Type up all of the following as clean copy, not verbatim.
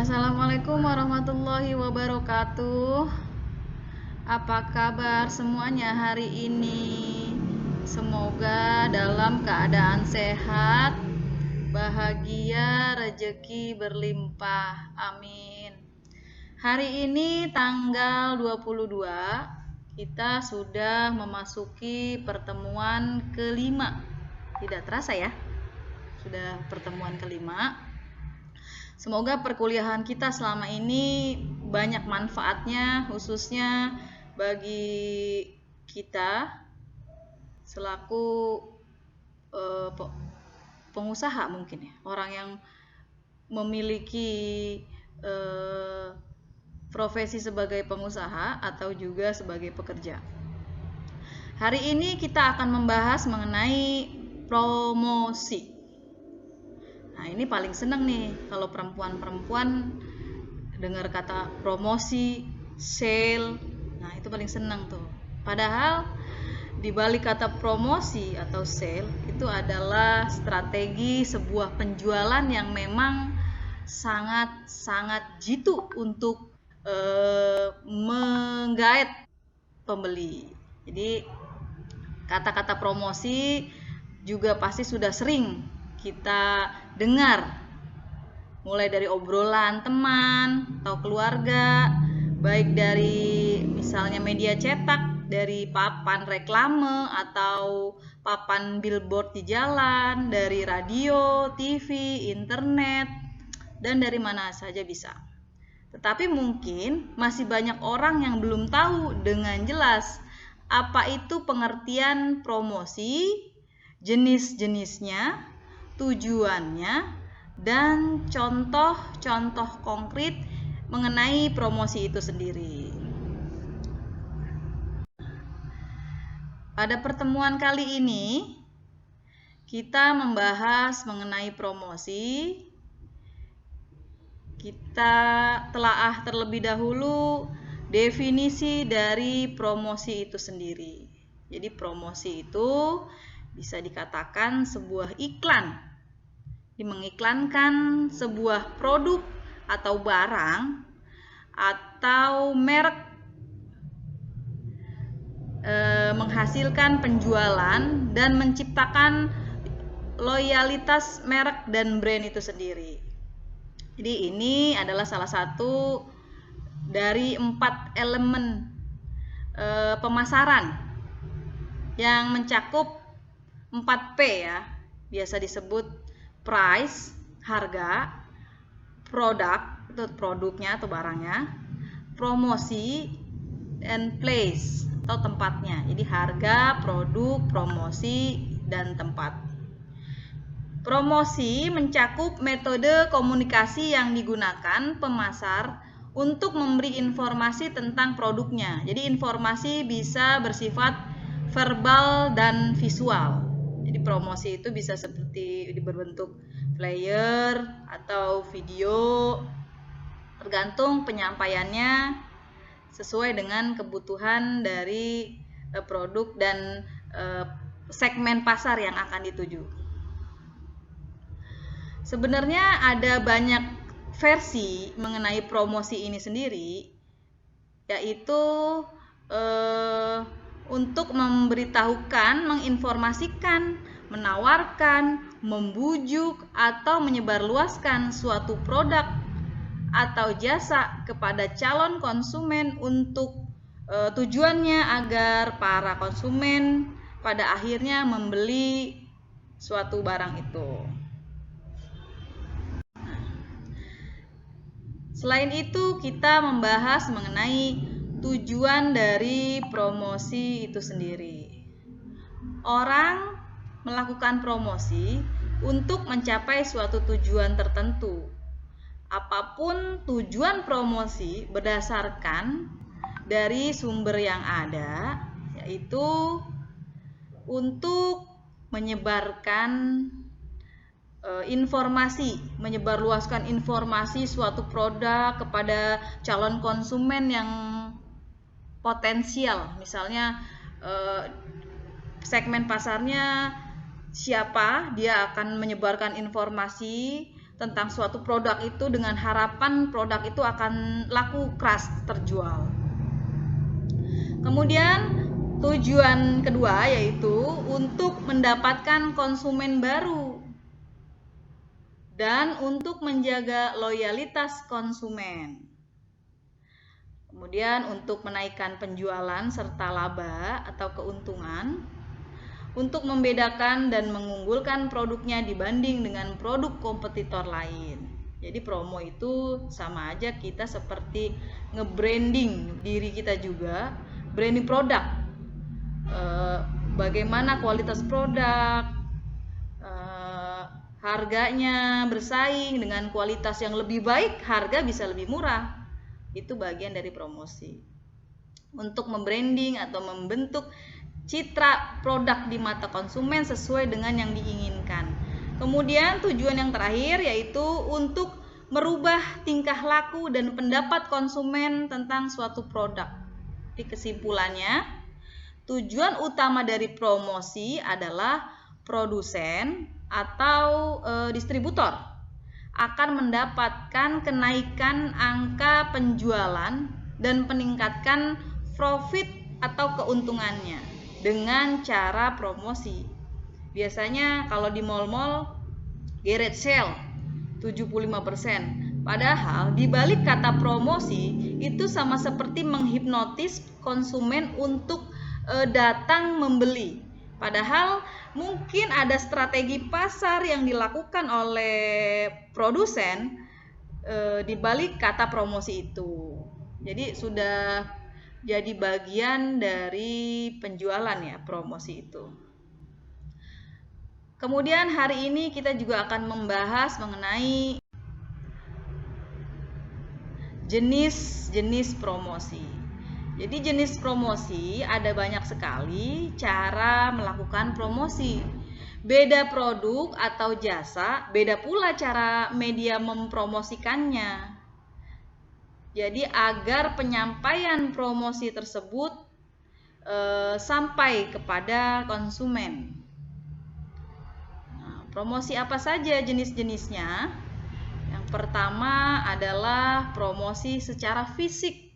Assalamualaikum warahmatullahi wabarakatuh. Apa kabar semuanya hari ini? Semoga dalam keadaan sehat, bahagia, rezeki berlimpah. Amin. Hari ini tanggal 22, kita sudah memasuki pertemuan kelima. Tidak terasa ya? Sudah pertemuan kelima. Semoga perkuliahan kita selama ini banyak manfaatnya, khususnya bagi kita selaku pengusaha mungkin ya, orang yang memiliki profesi sebagai pengusaha atau juga sebagai pekerja. Hari ini kita akan membahas mengenai promosi. Nah, ini paling seneng nih kalau perempuan-perempuan dengar kata promosi, sale. Nah, itu paling seneng tuh. Padahal di balik kata promosi atau sale itu adalah strategi sebuah penjualan yang memang sangat jitu untuk menggait pembeli. Jadi kata-kata promosi juga pasti sudah sering kita dengar, mulai dari obrolan teman atau keluarga, baik dari misalnya media cetak, dari papan reklame atau papan billboard di jalan, dari radio, TV, internet, dan dari mana saja bisa. Tetapi mungkin masih banyak orang yang belum tahu dengan jelas apa itu pengertian promosi, jenis-jenisnya, tujuannya, dan contoh-contoh konkret mengenai promosi itu sendiri. Pada pertemuan kali ini, kita membahas mengenai promosi. Kita telaah terlebih dahulu definisi dari promosi itu sendiri. Jadi promosi itu bisa dikatakan sebuah iklan, mengiklankan sebuah produk atau barang atau merek, menghasilkan penjualan dan menciptakan loyalitas merek dan brand itu sendiri. Jadi ini adalah salah satu dari 4 elemen pemasaran yang mencakup 4P ya, biasa disebut price, harga, produk, itu produknya atau barangnya, promosi, and place atau tempatnya. Jadi harga, produk, promosi, dan tempat. Promosi mencakup metode komunikasi yang digunakan pemasar untuk memberi informasi tentang produknya. Jadi informasi bisa bersifat verbal dan visual. Jadi promosi itu bisa seperti berbentuk flyer atau video, tergantung penyampaiannya sesuai dengan kebutuhan dari produk dan segmen pasar yang akan dituju. Sebenarnya ada banyak versi mengenai promosi ini sendiri, yaitu untuk memberitahukan, menginformasikan, menawarkan, membujuk, atau menyebarluaskan suatu produk atau jasa kepada calon konsumen untuk tujuannya agar para konsumen pada akhirnya membeli suatu barang itu. Selain itu, kita membahas mengenai tujuan dari promosi itu sendiri. Orang melakukan promosi untuk mencapai suatu tujuan tertentu. Apapun tujuan promosi berdasarkan dari sumber yang ada, yaitu untuk menyebarkan informasi, menyebarluaskan informasi suatu produk kepada calon konsumen yang potensial. Misalnya segmen pasarnya siapa, dia akan menyebarkan informasi tentang suatu produk itu dengan harapan produk itu akan laku keras terjual. Kemudian tujuan kedua yaitu untuk mendapatkan konsumen baru dan untuk menjaga loyalitas konsumen. Kemudian untuk menaikkan penjualan serta laba atau keuntungan, untuk membedakan dan mengunggulkan produknya dibanding dengan produk kompetitor lain. Jadi promo itu sama aja kita seperti nge-branding diri kita juga, branding produk. Bagaimana kualitas produk, harganya bersaing dengan kualitas yang lebih baik, harga bisa lebih murah. Itu bagian dari promosi. Untuk membranding atau membentuk citra produk di mata konsumen sesuai dengan yang diinginkan. Kemudian tujuan yang terakhir yaitu untuk merubah tingkah laku dan pendapat konsumen tentang suatu produk. Di kesimpulannya, tujuan utama dari promosi adalah produsen atau distributor akan mendapatkan kenaikan angka penjualan dan meningkatkan profit atau keuntungannya dengan cara promosi. Biasanya kalau di mall-mall garage sale 75%. Padahal di balik kata promosi itu sama seperti menghipnotis konsumen untuk datang membeli. Padahal mungkin ada strategi pasar yang dilakukan oleh produsen di balik kata promosi itu. Jadi sudah jadi bagian dari penjualan ya promosi itu. Kemudian hari ini kita juga akan membahas mengenai jenis-jenis promosi. Jadi jenis promosi ada banyak sekali cara melakukan promosi. Beda produk atau jasa, beda pula cara media mempromosikannya. Jadi agar penyampaian promosi tersebut sampai kepada konsumen. Nah, promosi apa saja jenis-jenisnya? Yang pertama adalah promosi secara fisik.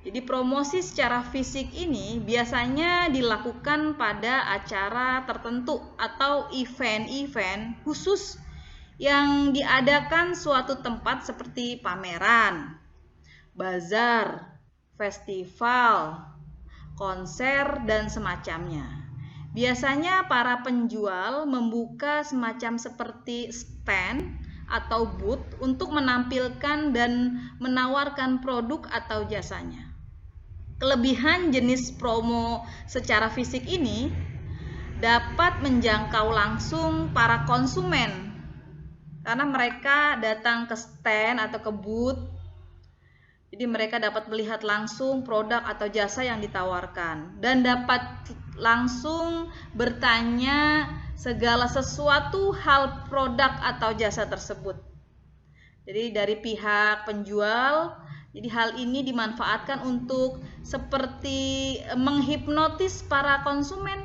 Jadi promosi secara fisik ini biasanya dilakukan pada acara tertentu atau event-event khusus yang diadakan suatu tempat seperti pameran, bazar, festival, konser, dan semacamnya. Biasanya para penjual membuka semacam seperti stand atau booth untuk menampilkan dan menawarkan produk atau jasanya. Kelebihan jenis promo secara fisik ini dapat menjangkau langsung para konsumen karena mereka datang ke stand atau ke booth. Jadi mereka dapat melihat langsung produk atau jasa yang ditawarkan dan dapat langsung bertanya segala sesuatu hal produk atau jasa tersebut. Jadi dari pihak penjual, jadi hal ini dimanfaatkan untuk seperti menghipnotis para konsumen,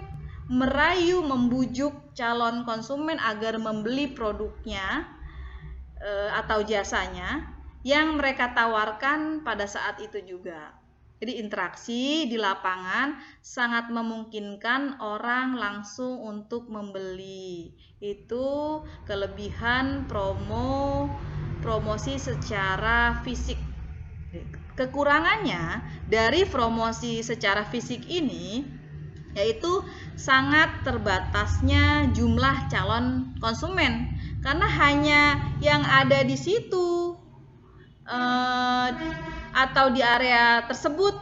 merayu, membujuk calon konsumen agar membeli produknya atau jasanya yang mereka tawarkan pada saat itu juga. Jadi interaksi di lapangan sangat memungkinkan orang langsung untuk membeli. Itu kelebihan promosi secara fisik. Kekurangannya dari promosi secara fisik ini yaitu sangat terbatasnya jumlah calon konsumen karena hanya yang ada di situ atau di area tersebut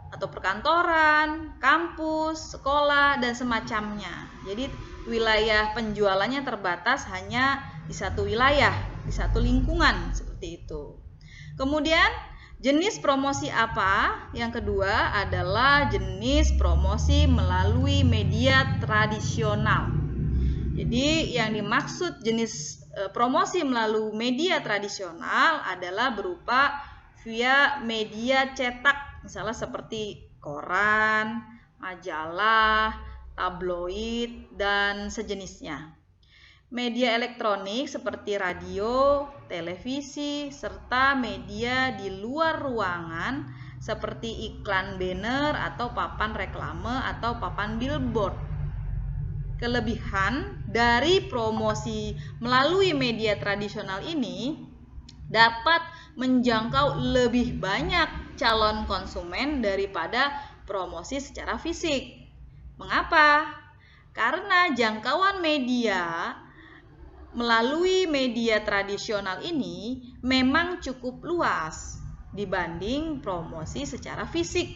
atau perkantoran, kampus, sekolah, dan semacamnya. Jadi wilayah penjualannya terbatas hanya di satu wilayah, di satu lingkungan seperti itu. Kemudian jenis promosi apa? Yang kedua adalah jenis promosi melalui media tradisional. Jadi yang dimaksud jenis promosi melalui media tradisional adalah berupa via media cetak, misalnya seperti koran, majalah, tabloid, dan sejenisnya. media elektronik seperti radio, televisi, serta media di luar ruangan seperti iklan banner atau papan reklame atau papan billboard. Kelebihan dari promosi melalui media tradisional ini dapat menjangkau lebih banyak calon konsumen daripada promosi secara fisik. Mengapa? Karena jangkauan media melalui media tradisional ini memang cukup luas dibanding promosi secara fisik,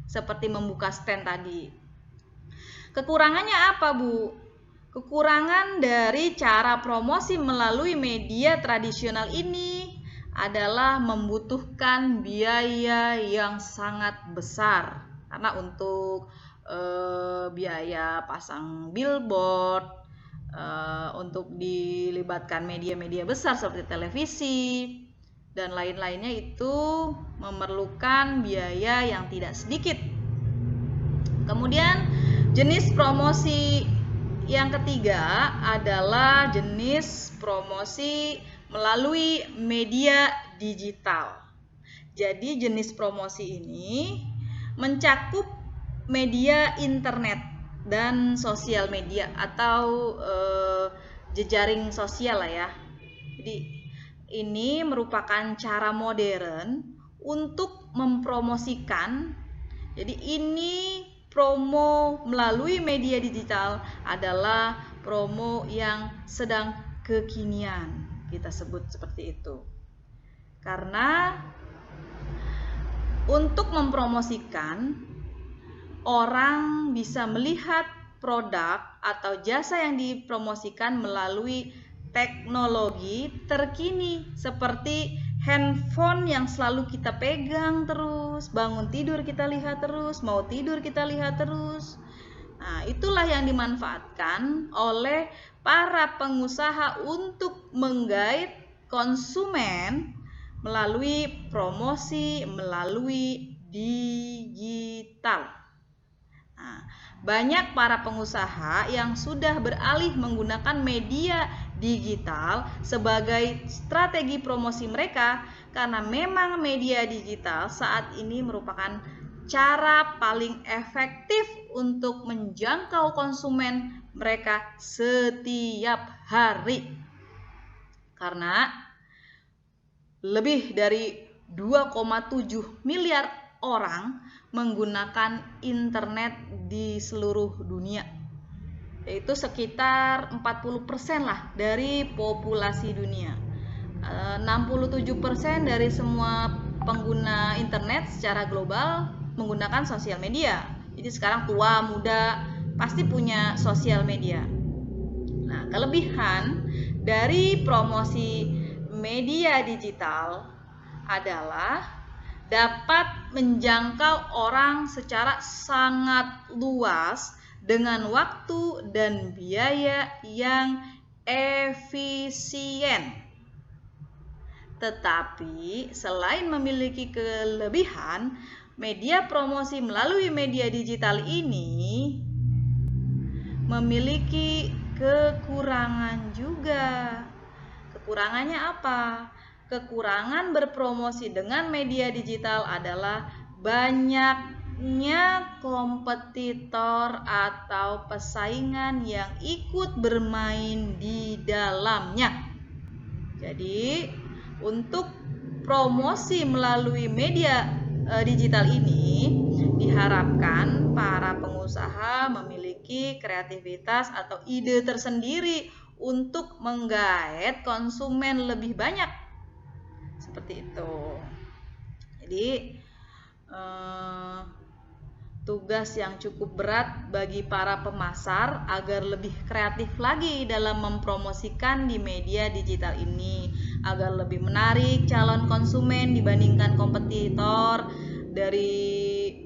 seperti membuka stand tadi. Kekurangannya apa, Bu? Kekurangan dari cara promosi melalui media tradisional ini adalah membutuhkan biaya yang sangat besar. Karena untuk biaya pasang billboard, untuk dilibatkan media-media besar seperti televisi, dan lain-lainnya itu memerlukan biaya yang tidak sedikit. Kemudian jenis promosi yang ketiga adalah jenis promosi melalui media digital. Jadi jenis promosi ini mencakup media internet dan sosial media atau jejaring sosial lah ya. Jadi ini merupakan cara modern untuk mempromosikan. Jadi ini promo melalui media digital adalah promo yang sedang kekinian, kita sebut seperti itu. Karena untuk mempromosikan, orang bisa melihat produk atau jasa yang dipromosikan melalui teknologi terkini seperti handphone yang selalu kita pegang terus, bangun tidur kita lihat terus, mau tidur kita lihat terus. Nah, itulah yang dimanfaatkan oleh para pengusaha untuk menggait konsumen melalui promosi melalui digital. Nah, banyak para pengusaha yang sudah beralih menggunakan media digital sebagai strategi promosi mereka karena memang media digital saat ini merupakan cara paling efektif untuk menjangkau konsumen mereka setiap hari. Karena lebih dari 2,7 miliar orang menggunakan internet di seluruh dunia, yaitu sekitar 40% lah dari populasi dunia. 67% dari semua pengguna internet secara global menggunakan sosial media. Jadi sekarang tua, muda pasti punya sosial media. Nah, kelebihan dari promosi media digital adalah dapat menjangkau orang secara sangat luas dengan waktu dan biaya yang efisien. Tetapi selain memiliki kelebihan, media promosi melalui media digital ini memiliki kekurangan juga. Kekurangannya apa? Kekurangan berpromosi dengan media digital adalah banyaknya kompetitor atau pesaingan yang ikut bermain di dalamnya. Jadi, untuk promosi melalui media digital ini diharapkan para pengusaha memiliki kreativitas atau ide tersendiri untuk menggait konsumen lebih banyak. Seperti itu. Jadi tugas yang cukup berat bagi para pemasar agar lebih kreatif lagi dalam mempromosikan di media digital ini agar lebih menarik calon konsumen dibandingkan kompetitor. Dari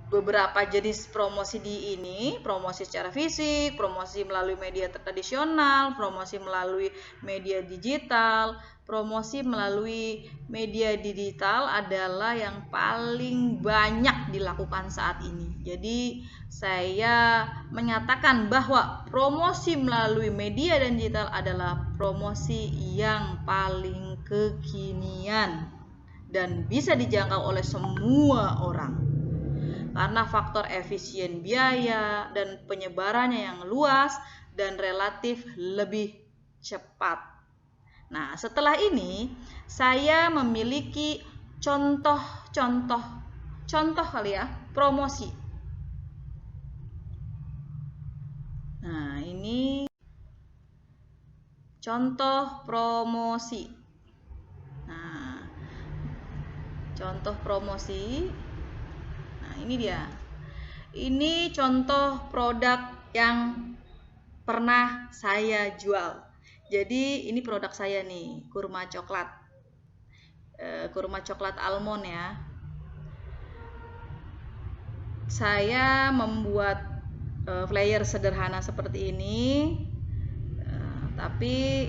beberapa jenis promosi di ini, promosi secara fisik, promosi melalui media tradisional, promosi melalui media digital. Promosi melalui media digital adalah yang paling banyak dilakukan saat ini. Jadi saya menyatakan bahwa promosi melalui media dan digital adalah promosi yang paling kekinian dan bisa dijangkau oleh semua orang. Karena faktor efisien biaya dan penyebarannya yang luas dan relatif lebih cepat. Nah, setelah ini saya memiliki contoh kali ya, promosi. Nah, ini contoh promosi. Nah, contoh promosi. Nah, ini dia. Ini contoh produk yang pernah saya jual. Jadi ini produk saya nih, kurma coklat. Kurma coklat almond ya. Saya membuat flyer sederhana seperti ini. Tapi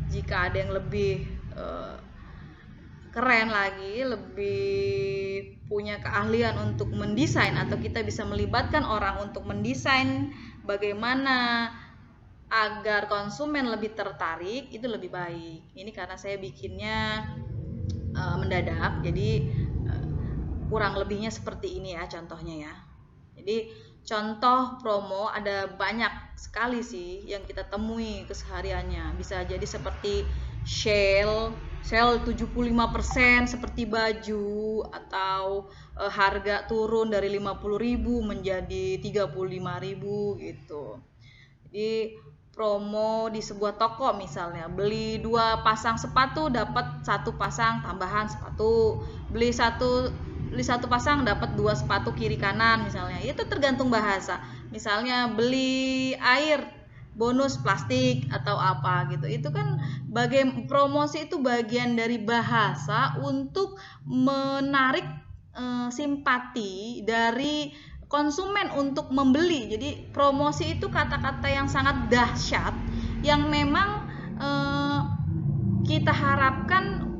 jika ada yang lebih keren lagi, lebih punya keahlian untuk mendesain atau kita bisa melibatkan orang untuk mendesain bagaimana agar konsumen lebih tertarik, itu lebih baik. Ini karena saya bikinnya mendadak, jadi kurang lebihnya seperti ini ya contohnya ya. Jadi contoh promo ada banyak sekali sih yang kita temui kesehariannya. Bisa jadi seperti sale 75% seperti baju, atau harga turun dari 50.000 menjadi 35.000 gitu. Jadi promo di sebuah toko misalnya, beli 2 pasang sepatu dapat 1 pasang tambahan sepatu, beli satu pasang dapat 2 sepatu kiri kanan misalnya. Itu tergantung bahasa. Misalnya beli air bonus plastik atau apa gitu. Itu kan promosi itu bagian dari bahasa untuk menarik simpati dari konsumen untuk membeli. Jadi promosi itu kata-kata yang sangat dahsyat yang memang kita harapkan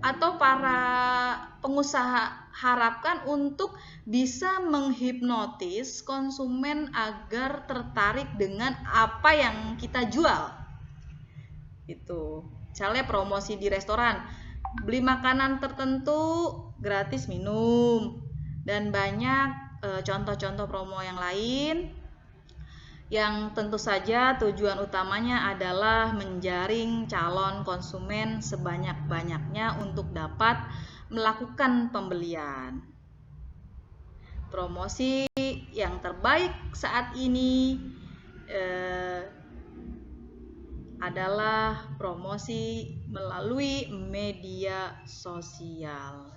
atau para pengusaha harapkan untuk bisa menghipnotis konsumen agar tertarik dengan apa yang kita jual. Itu. Misalnya promosi di restoran, beli makanan tertentu gratis minum, dan banyak contoh-contoh promo yang lain yang tentu saja tujuan utamanya adalah menjaring calon konsumen sebanyak-banyaknya untuk dapat melakukan pembelian. Promosi yang terbaik saat ini adalah promosi melalui media sosial.